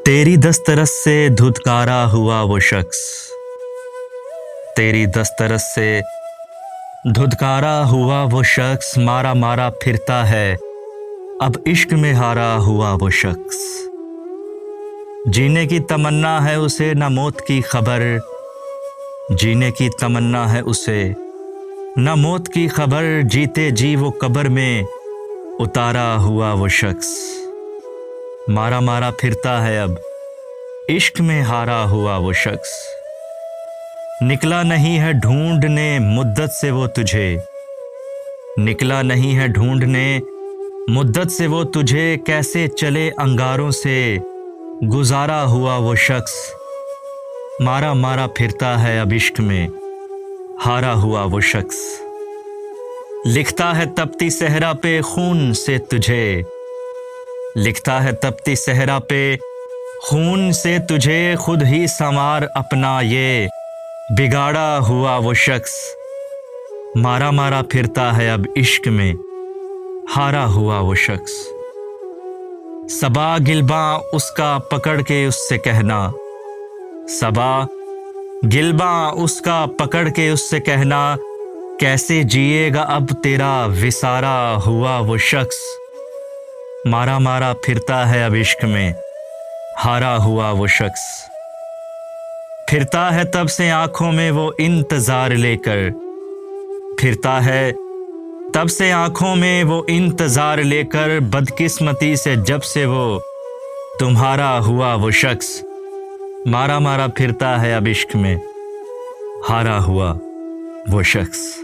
तेरी दस्तरस से धुतकारा हुआ वो शख्स, तेरी दस्तरस से धुतकारा हुआ वो शख्स, मारा मारा फिरता है अब इश्क में हारा हुआ वो शख्स। जीने की तमन्ना है उसे न मौत की खबर, जीने की तमन्ना है उसे न मौत की खबर, जीते जी वो कब्र में उतारा हुआ वो शख्स। मारा मारा फिरता है अब इश्क में हारा हुआ वो शख्स। निकला नहीं है ढूंढने मुद्दत से वो तुझे, निकला नहीं है ढूंढने मुद्दत से वो तुझे, कैसे चले अंगारों से गुजारा हुआ वो शख्स। मारा मारा फिरता है अब इश्क में हारा हुआ वो शख्स। लिखता है तपती सहरा पे खून से तुझे, लिखता है तपती सहरा पे खून से तुझे, खुद ही संवार अपना ये बिगाड़ा हुआ वो शख्स। मारा मारा फिरता है अब इश्क में हारा हुआ वो शख्स। सबा गिलबा उसका पकड़ के उससे कहना, सबा गिलबा उसका पकड़ के उससे कहना, कैसे जिएगा अब तेरा विसारा हुआ वो शख्स। मारा मारा फिरता है अब इश्क में हारा हुआ वो शख्स। फिरता है तब से आंखों में वो इंतजार लेकर, फिरता है तब से आंखों में वो इंतजार लेकर, बदकिस्मती से जब से वो तुम्हारा हुआ वो शख्स। मारा मारा फिरता है अब इश्क में हारा हुआ वो शख्स।